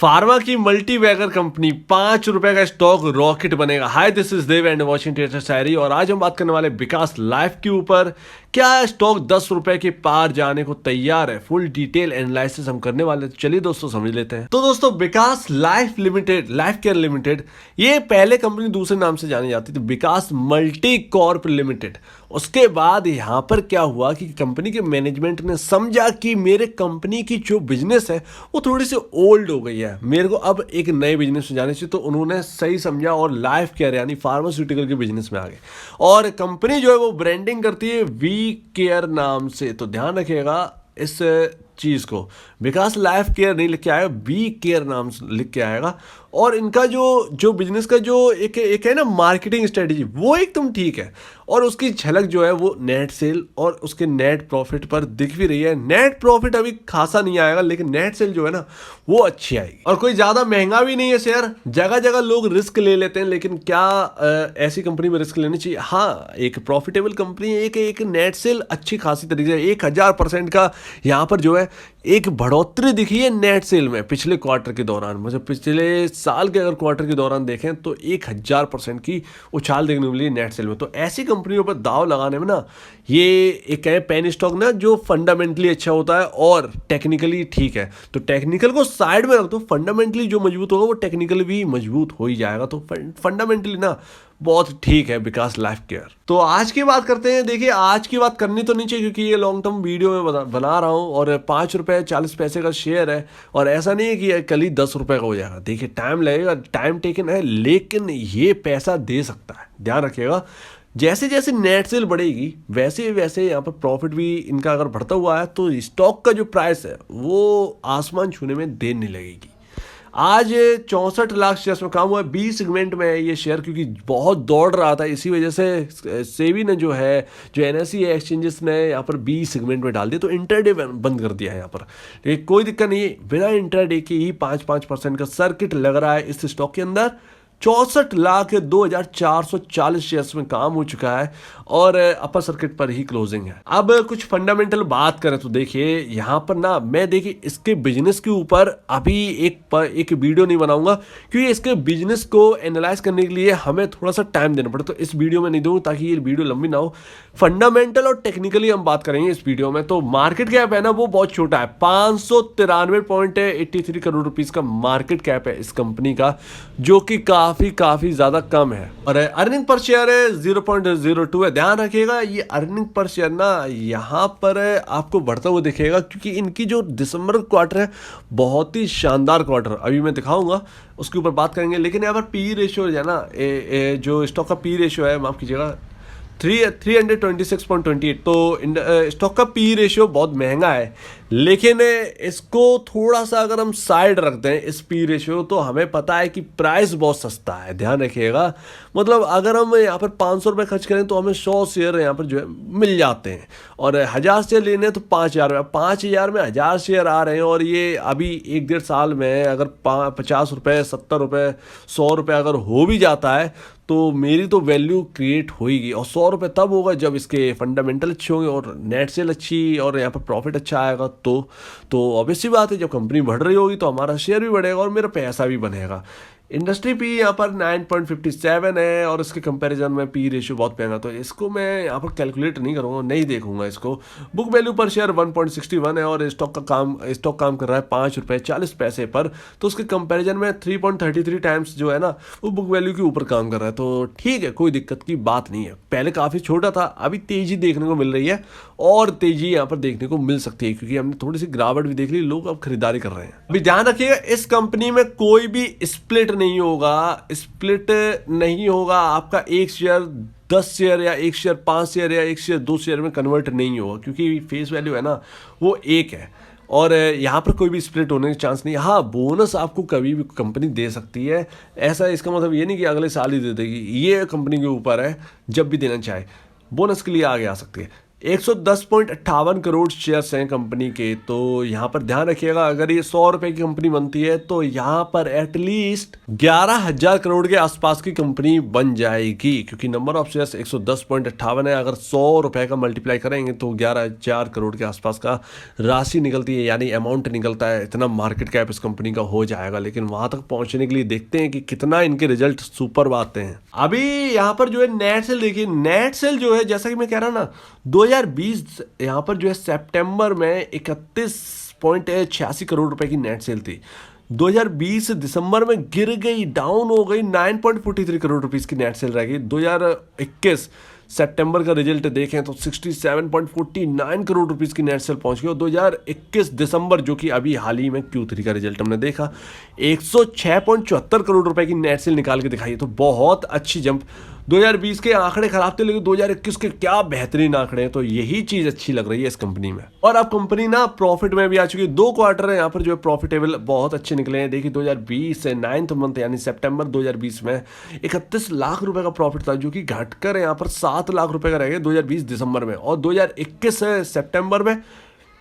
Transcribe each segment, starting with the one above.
Pharma की multi bagger company ₹5 का stock rocket बनेगा। Hi, this is Dev and watching theatre Shayari. और आज हम बात करने वाले विकास लाइफ के ऊपर। क्या स्टॉक ₹10 के पार जाने को तैयार है? फुल डिटेल एनालिसिस हम करने वाले हैं। चलिए दोस्तों समझ लेते हैं। तो दोस्तों, Vikas life limited, life care limited, ये पहले कंपनी दूसरे नाम से जानी जाती थी, विकास मल्टी कॉर्प लिमिटेड। उसके बाद यहाँ पर क्या हुआ कि कंपनी के मैनेजमेंट ने समझा कि मेरे कंपनी की जो बिजनेस है वो थोड़ी सी ओल्ड हो गई है, मेरे को अब एक नए बिजनेस में जाने चाहिए। तो उन्होंने सही समझा और लाइफ केयर यानी फार्मास्यूटिकल के बिजनेस में आ गए। और कंपनी जो है वो ब्रांडिंग करती है वी केयर नाम से। तो ध्यान रखिएगा इस चीज़ को, विकास लाइफ केयर नहीं लिख के आएगा, वी केयर नाम से लिख के आएगा। और इनका जो जो बिजनेस का जो एक है ना मार्केटिंग स्ट्रेटेजी, वो एकदम ठीक है। और उसकी झलक जो है वो नेट सेल और उसके नेट प्रॉफिट पर दिख भी रही है। नेट प्रॉफिट अभी खासा नहीं आएगा, लेकिन नेट सेल जो है ना वो अच्छी आएगी। और कोई ज़्यादा महंगा भी नहीं है शेयर। जगह जगह लोग रिस्क ले लेते हैं, लेकिन क्या ऐसी कंपनी में रिस्क लेनी चाहिए? हाँ, एक प्रॉफिटेबल कंपनी है, एक नेट सेल अच्छी खासी तरीके से 1000% का यहाँ पर जो है एक बढ़ोतरी दिखी है नेट सेल में पिछले क्वार्टर के दौरान। मतलब पिछले साल के अगर क्वार्टर के दौरान देखें तो 1000% की उछाल देखने को मिली नेट सेल में। तो ऐसी कंपनियों पर दाव लगाने में ना, ये एक है पेन स्टॉक ना जो फंडामेंटली अच्छा होता है और टेक्निकली ठीक है। तो टेक्निकल को साइड में रख दो, फंडामेंटली जो मजबूत होगा वो टेक्निकली भी मजबूत हो ही जाएगा। तो फंडामेंटली ना बहुत ठीक है विकास लाइफ केयर। तो आज की बात करते हैं। देखिए, आज की बात करनी तो नहीं चाहिए क्योंकि ये लॉन्ग टर्म वीडियो में बना रहा हूँ और ₹5.40 का शेयर है। और ऐसा नहीं है कि कल ही ₹10 का हो जाएगा। देखिए, टाइम लगेगा, टाइम टेकन है, लेकिन ये पैसा दे सकता है। ध्यान रखिएगा, जैसे जैसे नेट सेल बढ़ेगी वैसे वैसे यहाँ पर प्रॉफिट भी इनका अगर बढ़ता हुआ है तो स्टॉक का जो प्राइस है वो आसमान छूने में देर नहीं लगेगी। आज 64 लाख शेयर्स में काम हुआ है। बी सेगमेंट में है ये शेयर, क्योंकि बहुत दौड़ रहा था। इसी वजह से सेबी ने जो है, जो एनएसई एक्सचेंजेस ने यहाँ पर बी सेगमेंट में डाल दिया। तो इंटरडे बंद कर दिया है यहाँ पर, लेकिन कोई दिक्कत नहीं है। बिना इंटरडे के ही 5% का सर्किट लग रहा है इस स्टॉक के अंदर। 64,02,440 शेयर्स में काम हो चुका है और अपर सर्किट पर ही क्लोजिंग है। अब कुछ फंडामेंटल बात करें तो देखिए, यहाँ पर ना मैं देखिए इसके बिजनेस के ऊपर अभी एक वीडियो नहीं बनाऊंगा क्योंकि इसके बिजनेस को एनालाइज करने के लिए हमें थोड़ा सा टाइम देना पड़े। तो इस वीडियो में नहीं दूंगा ताकि ये वीडियो लंबी ना हो। फंडामेंटल और टेक्निकली हम बात करेंगे इस वीडियो में। तो मार्केट कैप है ना वो बहुत छोटा है, 593.83 करोड़ रुपीज का मार्केट कैप है इस कंपनी का, जो कि काफी ज्यादा कम है। और अर्निंग पर शेयर है 0.02 है। ध्यान रखिएगा, ये अर्निंग पर शेयर ना यहाँ पर आपको बढ़ता हुआ दिखेगा क्योंकि इनकी जो दिसंबर क्वार्टर है बहुत ही शानदार क्वार्टर, अभी मैं दिखाऊंगा, उसके ऊपर बात करेंगे। लेकिन यहाँ पर पी रेशियो है ना, जो स्टॉक का पी रेशियो है, माफ कीजिएगा, 326.28। तो स्टॉक का पी रेशियो बहुत महंगा है, लेकिन इसको थोड़ा सा अगर हम साइड रखते हैं इस पी रेशियो, तो हमें पता है कि प्राइस बहुत सस्ता है। ध्यान रखिएगा, मतलब अगर हम यहाँ पर ₹500 खर्च करें तो हमें 100 शेयर यहाँ पर जो है मिल जाते हैं। और 1000 शेयर लेने हैं तो 5000 5000 में 1000 शेयर आ रहे हैं। और ये अभी 1-1.5 साल में अगर ₹50, ₹70, ₹100 अगर हो भी जाता है तो मेरी तो वैल्यू क्रिएट होगी। और ₹100 तब होगा जब इसके फंडामेंटल अच्छे होंगे और नेट सेल अच्छी और यहाँ पर प्रॉफिट अच्छा आएगा। तो ऑब्वियस सी बात है, जब कंपनी बढ़ रही होगी तो हमारा शेयर भी बढ़ेगा और मेरा पैसा भी बनेगा। इंडस्ट्री पी यहाँ पर 9.57 है और इसके कंपैरिजन में पी रेशियो बहुत महंगा। तो इसको मैं यहाँ पर कैलकुलेट नहीं करूँगा, नहीं देखूंगा इसको। बुक वैल्यू पर शेयर 1.61 है और स्टॉक काम कर रहा है ₹5.40 पर। तो उसके कंपैरिजन में 3.33 टाइम्स जो है ना वो बुक वैल्यू के ऊपर काम कर रहा है। तो ठीक है, कोई दिक्कत की बात नहीं है। पहले काफ़ी छोटा था, अभी तेज़ी देखने को मिल रही है और तेज़ी यहाँ पर देखने को मिल सकती है क्योंकि हमने थोड़ी सी गिरावट भी देख ली, लोग अब खरीदारी कर रहे हैं। अभी ध्यान रखिएगा, इस कंपनी में कोई भी स्प्लिट नहीं होगा, स्प्लिट नहीं होगा। आपका एक शेयर 10 शेयर या एक शेयर 5 शेयर या एक शेयर 2 शेयर में कन्वर्ट नहीं होगा क्योंकि फेस वैल्यू है ना वो एक है और यहाँ पर कोई भी स्प्लिट होने का चांस नहीं है। हाँ, बोनस आपको कभी भी कंपनी दे सकती है, ऐसा इसका मतलब ये नहीं कि अगले साल ही दे देगी। ये कंपनी के ऊपर है, जब भी देना चाहे बोनस के लिए आगे आ सकती है। 110.58 करोड़ शेयर्स हैं कंपनी के। तो यहाँ पर ध्यान रखिएगा, अगर ये 100 रुपए की कंपनी बनती है तो यहाँ पर एटलीस्ट 11,000 करोड़ के आसपास की कंपनी बन जाएगी, क्योंकि नंबर ऑफ शेयर्स 110.58 है। अगर 100 रुपए का मल्टीप्लाई करेंगे तो 11,000 करोड़ के आसपास का राशि निकलती है, यानी अमाउंट निकलता है। इतना मार्केट कैप इस कंपनी का हो जाएगा। लेकिन वहां तक पहुंचने के लिए देखते हैं कि कितना इनके रिजल्ट सुपर आते हैं। अभी यहाँ पर जो है नेट सेल देखिए, नेट सेल जो है जैसा कि मैं कह रहा ना, 2020 यहाँ पर जो है सितंबर में 31.86 करोड़ रुपए की नेट सेल थी। 2020 दिसंबर में गिर गई, डाउन हो गई, 9.43 करोड़ रुपीस की नेट सेल रह गई। 2021 सितंबर का रिजल्ट देखें तो 67.49 करोड़ रुपीस की नेट सेल पहुंच गई। और 2021 दिसंबर, जो कि अभी हाल ही में Q3 का रिजल्ट हमने देखा, 106.74 करोड़ रुपए की नेट सेल निकाल के दिखाई। तो बहुत अच्छी जंप। 2020 के आंकड़े खराब थे, लेकिन 2021 के क्या बेहतरीन आंकड़े हैं। तो यही चीज अच्छी लग रही है इस कंपनी में। और अब कंपनी ना प्रॉफिट में भी आ चुकी है। 2 क्वार्टर है यहाँ पर जो है प्रॉफिटेबल बहुत अच्छे निकले हैं। देखिए 2020 से 9th मंथ यानी सितंबर 2020 में 31 लाख रुपए का प्रॉफिट था, जो कि घटकर यहाँ पर 7 लाख रुपए का रह गया 2020 दिसंबर में। और 2021 सितंबर में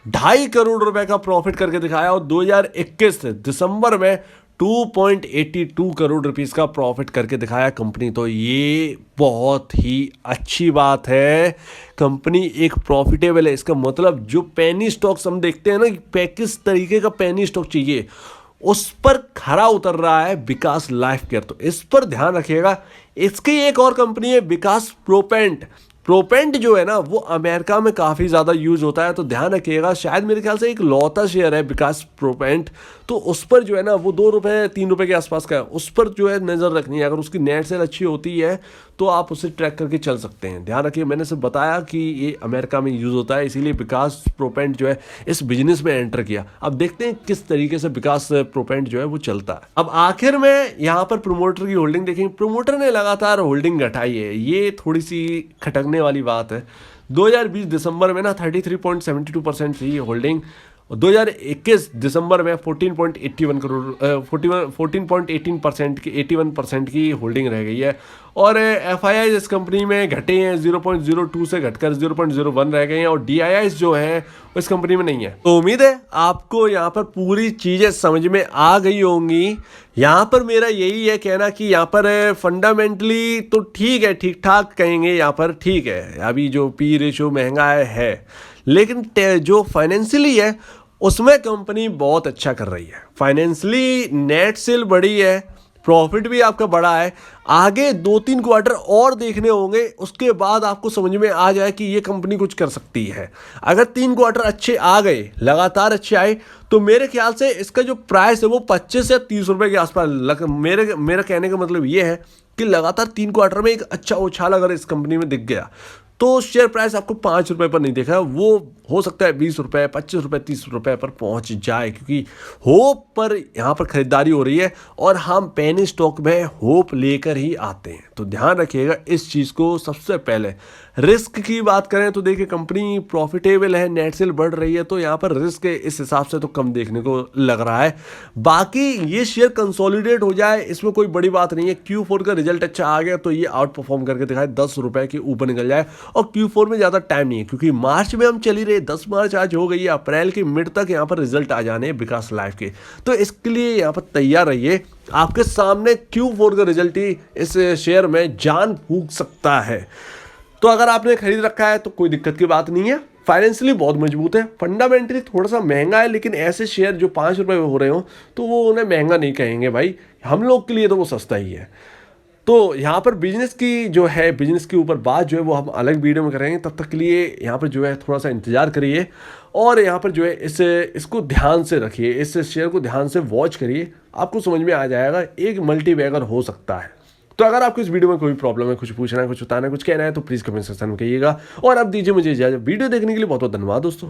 2.5 करोड़ रुपए का प्रॉफिट करके दिखाया। और 2021 दिसंबर में 2.82 करोड़ रुपीस का प्रॉफिट करके दिखाया कंपनी। तो ये बहुत ही अच्छी बात है, कंपनी एक प्रॉफिटेबल है। इसका मतलब जो पेनी स्टॉक्स हम देखते हैं ना कि किस तरीके का पेनी स्टॉक चाहिए, उस पर खरा उतर रहा है विकास लाइफ केयर। तो इस पर ध्यान रखिएगा। इसकी एक और कंपनी है विकास प्रोपेंट। प्रोपेंट जो है ना वो अमेरिका में काफ़ी ज़्यादा यूज होता है, तो ध्यान रखिएगा। शायद मेरे ख्याल से एक लौता शेयर है विकास प्रोपेंट, तो उस पर जो है ना वो 2 रुपये 3 रुपये के आसपास का है। उस पर जो है नज़र रखनी है। अगर उसकी नेट सेल अच्छी होती है तो आप उसे ट्रैक करके चल सकते हैं। ध्यान रखिए, मैंने सिर्फ बताया कि ये अमेरिका में यूज़ होता है, इसीलिए विकास प्रोपेंट जो है इस बिजनेस में एंटर किया। अब देखते हैं किस तरीके से विकास प्रोपेंट जो है वो चलता है। अब आखिर में यहाँ पर प्रोमोटर की होल्डिंग देखेंगे। प्रोमोटर ने लगातार होल्डिंग घटाई है, ये थोड़ी सी खटकने वाली बात है। 2020 दिसंबर में ना 33.72% थी होल्डिंग। 2021 दिसंबर में 14.81 करोड़ 14.18% की 81% की होल्डिंग रह गई है। और FII इस कंपनी में घटे हैं, 0.02 से घटकर 0.01 रह गए हैं। और DIIs जो है इस कंपनी में नहीं है। तो उम्मीद है आपको यहाँ पर पूरी चीज़ें समझ में आ गई होंगी। यहाँ पर मेरा यही है कहना कि यहाँ पर फंडामेंटली तो ठीक है, ठीक ठाक कहेंगे, यहाँ पर ठीक है। अभी जो P रेशो महंगा है, लेकिन जो फाइनेंशियली है उसमें कंपनी बहुत अच्छा कर रही है। फाइनेंशियली नेट सेल बड़ी है, प्रॉफिट भी आपका बड़ा है। आगे 2-3 क्वार्टर और देखने होंगे, उसके बाद आपको समझ में आ जाए कि ये कंपनी कुछ कर सकती है। अगर 3 क्वार्टर अच्छे आ गए, लगातार अच्छे आए, तो मेरे ख्याल से इसका जो प्राइस है वो 25 से 30 रुपए के आसपास। मेरा कहने का मतलब ये है कि लगातार 3 क्वार्टर में एक अच्छा उछाल अगर इस कंपनी में दिख गया तो शेयर प्राइस आपको 5 रुपए पर नहीं देखा, वो हो सकता है 20 रुपए, 25 रुपए, 30 रुपए पर पहुंच जाए, क्योंकि होप पर यहाँ पर खरीदारी हो रही है और हम पेनी स्टॉक में होप लेकर ही आते हैं। तो ध्यान रखिएगा इस चीज़ को। सबसे पहले रिस्क की बात करें तो देखिए कंपनी प्रॉफिटेबल है, नेट सेल बढ़ रही है, तो यहाँ पर रिस्क इस हिसाब से तो कम देखने को लग रहा है। बाकी ये शेयर कंसोलिडेट हो जाए, इसमें कोई बड़ी बात नहीं है। Q4 का रिजल्ट अच्छा आ गया तो ये आउट परफॉर्म करके दिखाए, 10 रुपए के ऊपर निकल जाए। और Q4 में ज़्यादा टाइम नहीं है, क्योंकि मार्च में हम चली रहे, 10 मार्च आज हो गई है, अप्रैल के मिड तक यहाँ पर रिजल्ट आ जाने विकास लाइफ के। तो इसके लिए यहाँ पर तैयार रहिए। आपके सामने Q4 का रिजल्ट ही इस शेयर में जान फूंक सकता है। तो अगर आपने खरीद रखा है तो कोई दिक्कत की बात नहीं है। फाइनेंशियली बहुत मजबूत है, फंडामेंटली थोड़ा सा महंगा है, लेकिन ऐसे शेयर जो 5 रुपए में हो रहे हो तो वो उन्हें महंगा नहीं कहेंगे भाई, हम लोग के लिए तो वो सस्ता ही है। तो यहाँ पर बिजनेस की जो है, बिजनेस के ऊपर बात जो है वो हम अलग वीडियो में करेंगे। तब तक के लिए यहाँ पर जो है थोड़ा सा इंतजार करिए और यहाँ पर जो है इसको ध्यान से रखिए, इस शेयर को ध्यान से वॉच करिए, आपको समझ में आ जाएगा एक मल्टी बैगर हो सकता है। तो अगर आपको इस वीडियो में कोई प्रॉब्लम है, कुछ पूछना है, कुछ बताना है, कुछ कहना है, तो प्लीज़ कमेंट सेक्शन में कहिएगा। और अब दीजिए मुझे इजाजत। वीडियो देखने के लिए बहुत बहुत धन्यवाद दोस्तों।